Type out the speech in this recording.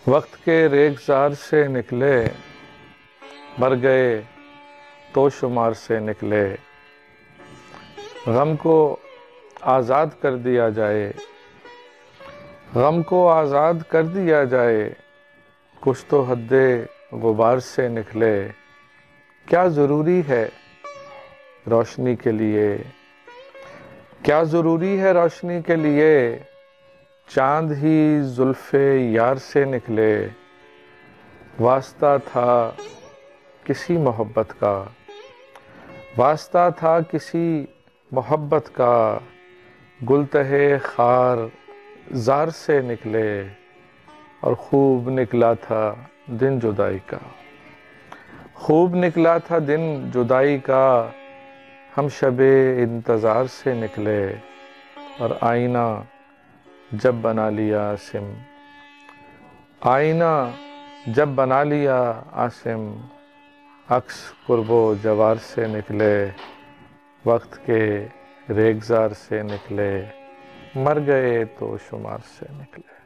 वक्त के रेगजार से निकले, मर गए तो शुमार से निकले। गम को आज़ाद कर दिया जाए, गम को आज़ाद कर दिया जाए। कुछ तो हद्दे गुबार से निकले। क्या ज़रूरी है रोशनी के लिए, क्या ज़रूरी है रोशनी के लिए। चांद ही जुल्फ़े यार से निकले। वास्ता था किसी मोहब्बत का, वास्ता था किसी मोहब्बत का। गुलतहे खार जार से निकले और खूब निकला था दिन जुदाई का। खूब निकला था दिन जुदाई का। हम शबे इंतज़ार से निकले और आईना जब बना लिया आसिम, आईना जब बना लिया आसिम। अक्स कुर्बो जवार से निकले, वक्त के रेगजार से निकले। मर गए तो शुमार से निकले।